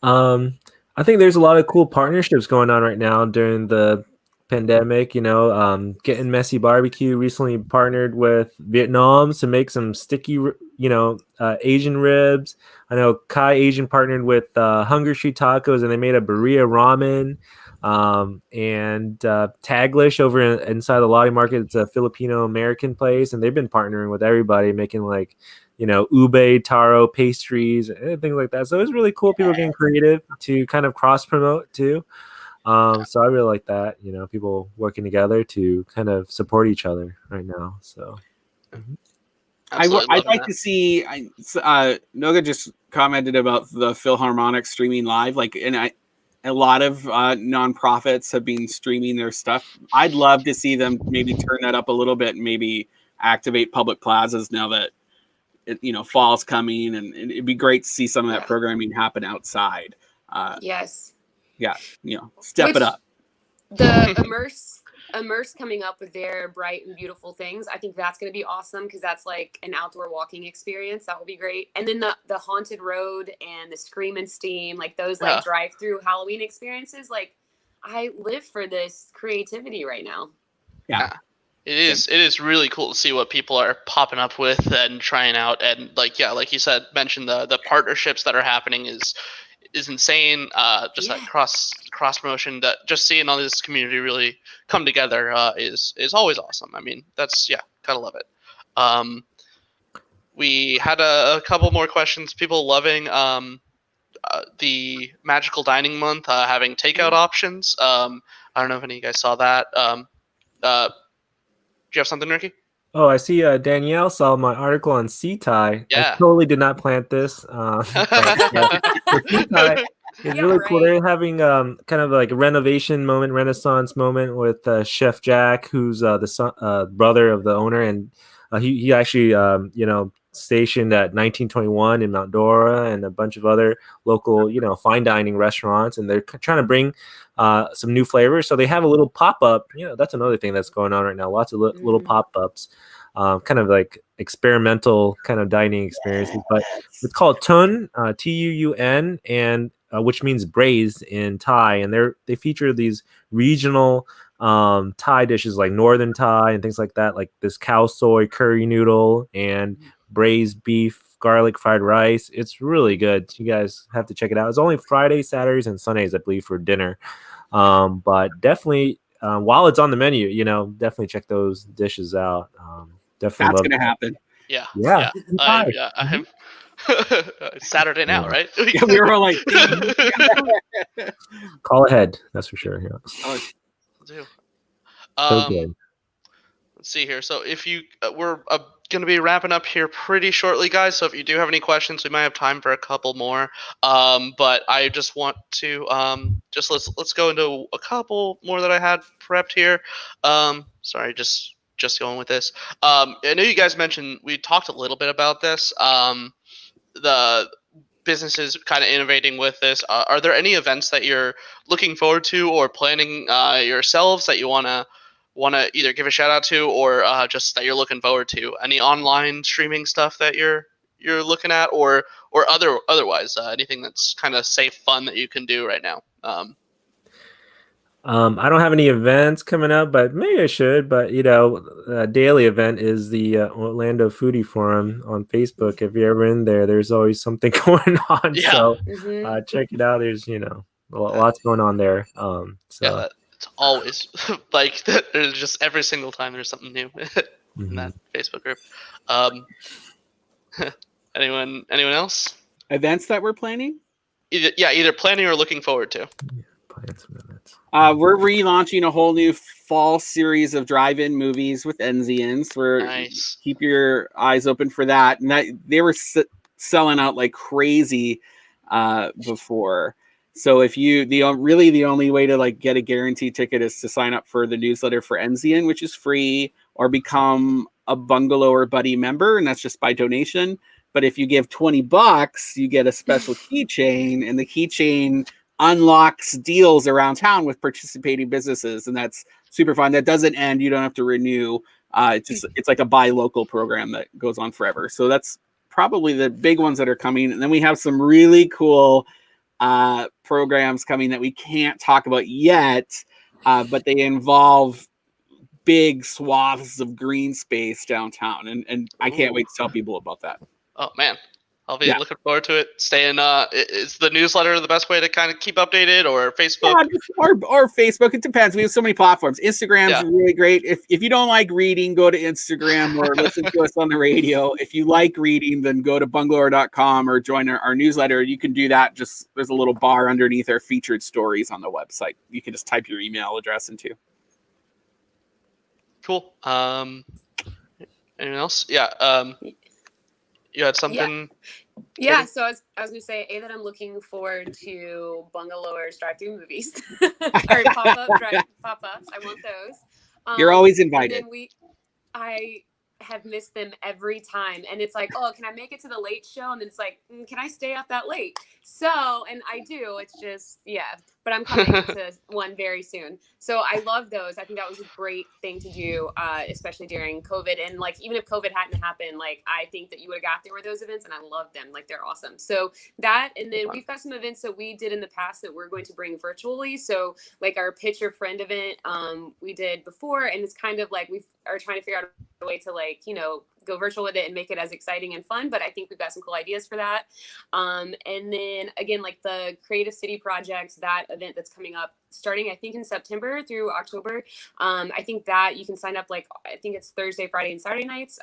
I think there's a lot of cool partnerships going on right now during the pandemic. Getting Messy Barbecue recently partnered with Vietnam to make some sticky, Asian ribs. I know Kai Asian partnered with Hunger Street Tacos, and they made a burrito ramen. And Taglish over inside the Lottie Market, it's a Filipino American place, and they've been partnering with everybody, making like ube taro pastries and things like that. So it's really cool. People getting creative to kind of cross promote too. So I really like that. People working together to kind of support each other right now. So I'd like to see. Noga just commented about the Philharmonic streaming live, a lot of nonprofits have been streaming their stuff. I'd love to see them maybe turn that up a little bit and maybe activate public plazas now that fall's coming, and it'd be great to see some of that programming happen outside. Yes. Yeah, step it up. The Immerse coming up with their bright and beautiful things, I think that's going to be awesome because that's like an outdoor walking experience. That will be great. And then the Haunted Road and the Scream and Steam, like those like drive-through Halloween experiences. Like I live for this creativity right now. Yeah. It is really cool to see what people are popping up with and trying out, and like you said, mention the partnerships that are happening is insane. Just that cross promotion, that just seeing all this community really come together is always awesome. I mean, that's gotta love it. We had a couple more questions. People loving the Magical Dining Month, having takeout options. I don't know if any of you guys saw that. Do you have something, Ricky? Oh, I see Danielle saw my article on sea tie. Yeah. I totally did not plant this. But, sea tie is really cool. They're having kind of like a renovation moment, renaissance moment with Chef Jack, who's the son, brother of the owner. And he actually, stationed at 1921 in Mount Dora and a bunch of other local, fine dining restaurants. And they're trying to bring some new flavors. So they have a little pop-up. That's another thing that's going on right now. Lots of little pop-ups, kind of like experimental kind of dining experiences. But it's called Tun, Tuun, and which means braised in Thai. And they feature these regional Thai dishes like Northern Thai and things like that, like this cow soy curry noodle and braised beef garlic fried rice. It's really good. You guys have to check it out. It's only Fridays, Saturdays, and Sundays, I believe, for dinner. But definitely, while it's on the menu, definitely check those dishes out. Definitely, that's gonna happen. Yeah. I'm Saturday now, right? Yeah, we were all like, call ahead. That's for sure. Yeah. So good. Let's see here. So if you we're going to be wrapping up here pretty shortly, guys. So if you do have any questions, we might have time for a couple more. But I just want to just let's go into a couple more that I had prepped here. Sorry, just going with this. I know you guys mentioned, we talked a little bit about this. businesses kind of innovating with this. Are there any events that you're looking forward to or planning yourselves that you wanna either give a shout out to or just that you're looking forward to? Any online streaming stuff that you're looking at, or otherwise anything that's kind of safe, fun that you can do right now? I don't have any events coming up, but maybe I should. But a daily event is the Orlando Foodie Forum on Facebook. If you're ever in there, there's always something going on. Yeah. So Mhm. check it out. There's lots going on there. Yeah, it's always like there's just every single time there's something new in that Facebook group. Anyone else? Events that we're planning? Either planning or looking forward to. Plan some events. We're relaunching a whole new fall series of drive-in movies with Enzians. Nice. Keep your eyes open for that. And they were selling out like crazy before. So if the only way to like get a guaranteed ticket is to sign up for the newsletter for Enzian, which is free, or become a Bungalower Buddy member, and that's just by donation. But if you give $20, you get a special keychain, and the keychain unlocks deals around town with participating businesses, and that's super fun. That doesn't end. You don't have to renew. It's like a buy local program that goes on forever. So that's probably the big ones that are coming. And then we have some really cool programs coming that we can't talk about yet, but they involve big swaths of green space downtown, and I can't wait to tell people about that. Oh man, I'll be looking forward to it. Staying, is the newsletter the best way to kind of keep updated, or Facebook? Yeah, or Facebook. It depends. We have so many platforms. Instagram's really great. If you don't like reading, go to Instagram or listen to us on the radio. If you like reading, then go to bungalower.com or join our newsletter. You can do that. Just there's a little bar underneath our featured stories on the website. You can just type your email address into. Cool. Anyone else? Yeah. You had something. Yeah, so I was going to say, that I'm looking forward to Bungalower's drive-through movies. Or pop-ups. I want those. You're always invited. And then I have missed them every time. And it's like, oh, can I make it to the late show? And then it's like, can I stay up that late? So, and I do. It's just, but I'm coming to one very soon. So I love those. I think that was a great thing to do, especially during COVID. And like, even if COVID hadn't happened, like, I think that you would have got there with those events, and I love them. Like, they're awesome. So that, and then we've got some events that we did in the past that we're going to bring virtually. So like our Pitch Your Friend event, we did before, and it's kind of like we are trying to figure out a way to like, go virtual with it and make it as exciting and fun. But I think we've got some cool ideas for that. And then again, like the Creative City Projects, that event that's coming up starting, I think, in September through October. I think that you can sign up, like, I think it's Thursday, Friday, and Saturday nights,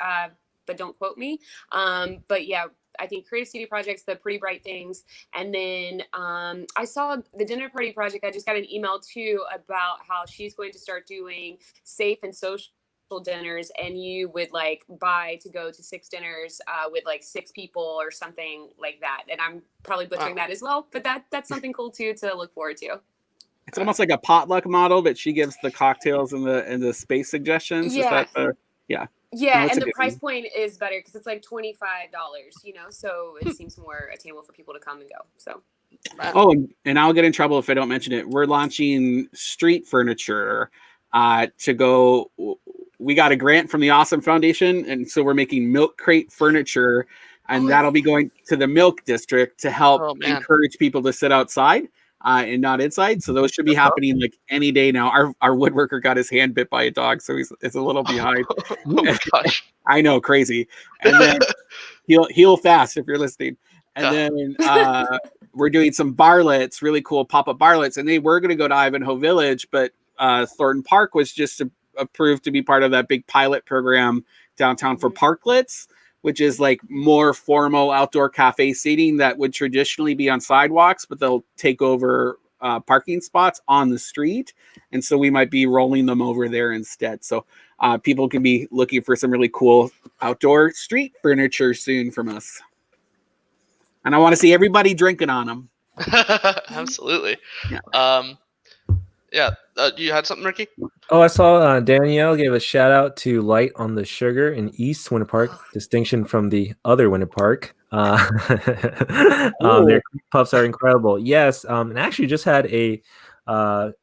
but don't quote me. But yeah, I think Creative City Projects, the Pretty Bright Things. And then I saw the Dinner Party Project. I just got an email too about how she's going to start doing safe and social dinners, and you would like buy to go to 6 dinners with like 6 people or something like that. And I'm probably butchering that as well, but that's something cool too to look forward to. It's almost like a potluck model, but she gives the cocktails and the space suggestions. Yeah. Is that yeah, no, and the price point is better because it's like $25, so it seems more attainable for people to come and go. So and I'll get in trouble if I don't mention it. We're launching street furniture to go. We got a grant from the Awesome Foundation, and so we're making milk crate furniture, and that'll be going to the Milk District to help encourage people to sit outside and not inside. So those should be happening like any day now. Our woodworker got his hand bit by a dog, so it's a little behind. Oh my gosh. I know, crazy. And then heal fast if you're listening. And then we're doing some barlets, really cool pop-up barlets, and they were going to go to Ivanhoe Village, but Thornton Park was just approved to be part of that big pilot program downtown for parklets, which is like more formal outdoor cafe seating that would traditionally be on sidewalks, but they'll take over parking spots on the street. And so we might be rolling them over there instead. So people can be looking for some really cool outdoor street furniture soon from us. And I want to see everybody drinking on them. Absolutely. Yeah. You had something, Ricky? Oh, I saw Danielle gave a shout out to Light on the Sugar in East Winter Park, distinction from the other Winter Park. Their cream puffs are incredible. Yes, and actually just had a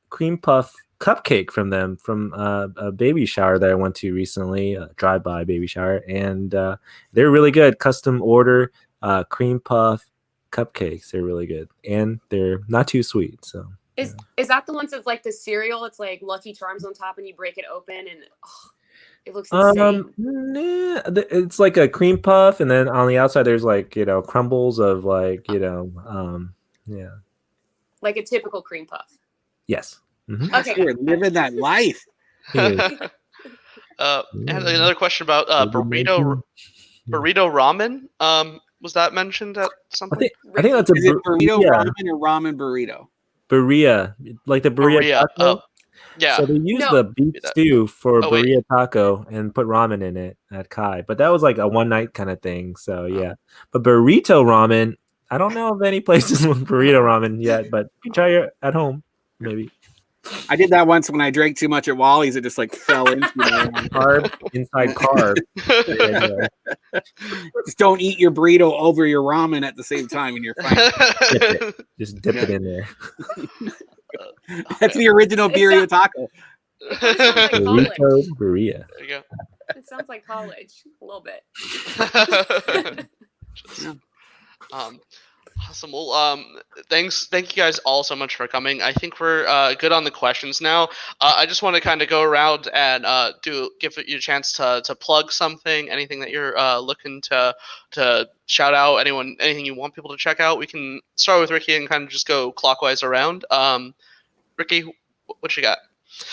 cream puff cupcake from them from a baby shower that I went to recently, a drive-by baby shower, and they're really good. Custom order cream puff cupcakes. They're really good, and they're not too sweet. So is that the ones that's like the cereal? It's like Lucky Charms on top, and you break it open, and it looks insane. Nah, it's like a cream puff, and then on the outside there's like crumbles of like yeah, like a typical cream puff. yes. Mm-hmm. Okay, You're living that life. And another question about burrito ramen. Was that mentioned at some point? I think that's a Is it burrito ramen or ramen burrito? burrito, like the burrito taco. Oh, yeah. So they use the beef stew for burrito taco and put ramen in it at Kai, but that was like a one night kind of thing. So yeah, but burrito ramen, I don't know of any places with burrito ramen yet, but you can try it at home maybe. I did that once when I drank too much at Wally's. It just like fell into carb inside carb. Just don't eat your burrito over your ramen at the same time, and you're fine. Just dip it in there. That's the original burrito taco. Burrito burrito. There you go. It sounds like college a little bit. Awesome. Well, thank you guys all so much for coming. I think we're good on the questions now. I just want to kind of go around and give you a chance to plug something, anything that you're looking to shout out, anything you want people to check out. We can start with Ricky and kind of just go clockwise around. Ricky, what you got?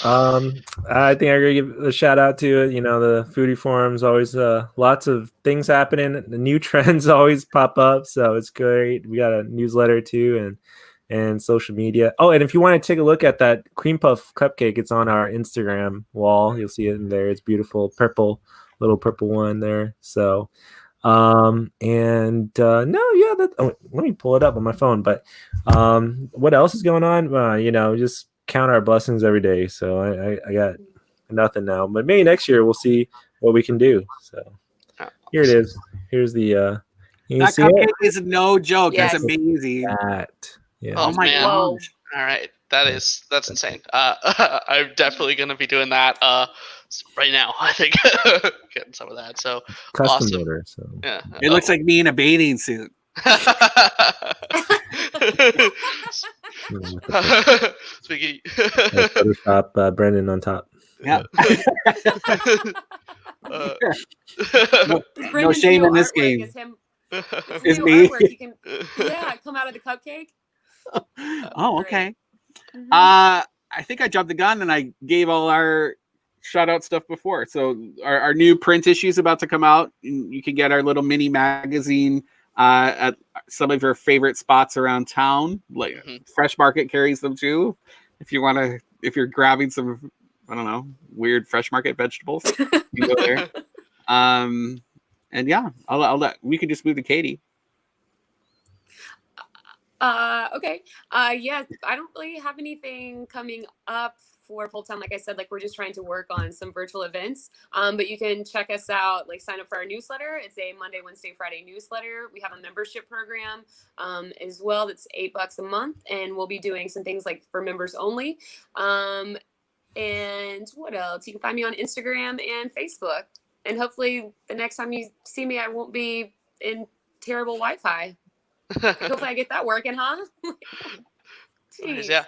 I think I'm gonna give a shout out to the foodie forums. Always lots of things happening. The new trends always pop up, so it's great. We got a newsletter too, and social media. Oh, and if you want to take a look at that cream puff cupcake, it's on our Instagram wall. You'll see it in there. It's beautiful, little purple one there. So let me pull it up on my phone. But what else is going on? Just count our blessings every day. So I got nothing now, but maybe next year we'll see what we can do. So here it is. Here's the that cupcake is no joke. Yes. That's amazing. Yeah. Oh my man. gosh. All right, that's insane. I'm definitely gonna be doing that right now. I think getting some of that. So custom awesome. order. So Yeah, It looks like me in a bathing suit. Speaking. Photoshop Brendan on top. Yeah. Does No shame in this artwork game. Is him, It's new me. artwork, you can, come out of the cupcake. Oh, okay. Mhm. I think I jumped the gun and I gave all our shout out stuff before. So our new print issue is about to come out. You can get our little mini magazine at some of your favorite spots around town. Like Fresh Market carries them too. If you're grabbing some, I don't know, weird Fresh Market vegetables, you go there. And yeah, I'll let we can just move to Katie. Okay. Yeah, I don't really have anything coming up for Pulptown. Like I said, we're just trying to work on some virtual events. But you can check us out, sign up for our newsletter. It's a Monday, Wednesday, Friday newsletter. We have a membership program as well. That's $8 a month. And we'll be doing some things for members only. And what else? You can find me on Instagram and Facebook. And hopefully the next time you see me, I won't be in terrible Wi-Fi. Hopefully I get that working, huh? Nice, yeah.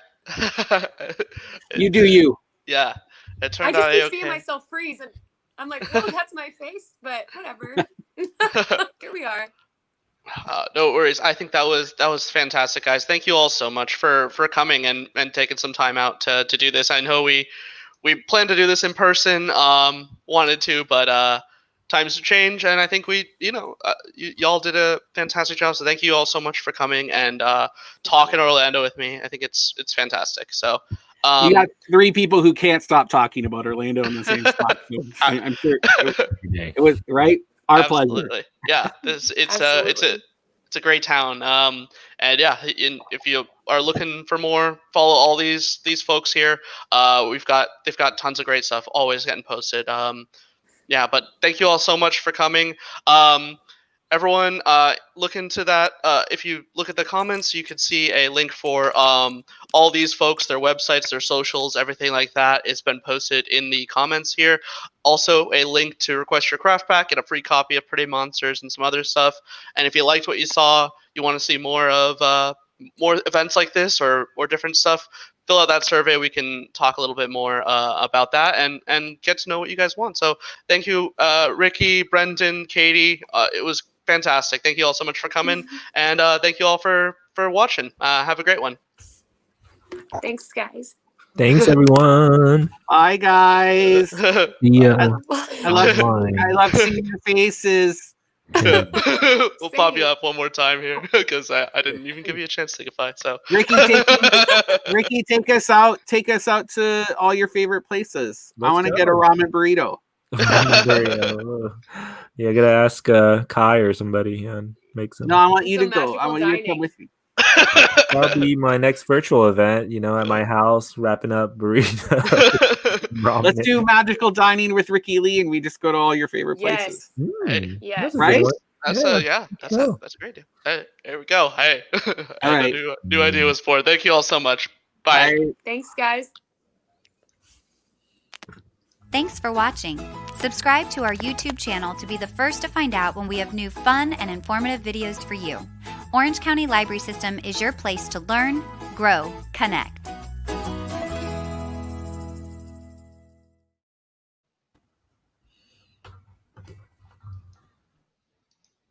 You do you. Yeah. It turned I out just keep okay. seeing myself freeze, and I'm like, "Whoa, that's my face," but whatever. Here we are. No worries. I think that was fantastic, guys. Thank you all so much for coming and taking some time out to do this. I know we planned to do this in person, wanted to, but times change, and I think y'all did a fantastic job. So thank you all so much for coming and talking Orlando with me. I think it's fantastic. So you got 3 people who can't stop talking about Orlando in the same spot. So I'm sure it was right. Our absolutely. pleasure. Yeah, it's a great town. And yeah, if you are looking for more, follow all these folks here. They've got tons of great stuff always getting posted. Yeah, but thank you all so much for coming. everyone, look into that. If you look at the comments, you can see a link for all these folks, their websites, their socials, everything like that. It's been posted in the comments here. Also, a link to request your craft pack and a free copy of Pretty Monsters and some other stuff. And if you liked what you saw, you want to see more of more events like this or different stuff, fill out that survey. We can talk a little bit more about that and get to know what you guys want. So thank you, Ricky, Brendan, Katie. It was fantastic. Thank you all so much for coming, and thank you all for watching. Have a great one. Thanks, guys. Thanks, everyone. Bye, guys. Yeah. I love seeing your faces. We'll pop you up one more time here because I didn't even give you a chance to say goodbye. So Ricky, take us out. Take us out to all your favorite places. I want to get a ramen burrito. Yeah, I gotta ask Kai or somebody and make some. No, I want you to go. I want you to come with me. That'll be my next virtual event, at my house, wrapping up burrito. Let's do magical dining with Ricky Lee, and we just go to all your favorite places. Hey. Yes. Right? That's a great deal. Hey, here we go. Hey, all right. New idea was for. Thank you all so much. Bye. Thanks, guys. Thanks for watching. Subscribe to our YouTube channel to be the first to find out when we have new fun and informative videos for you. Orange County Library System is your place to learn, grow, connect.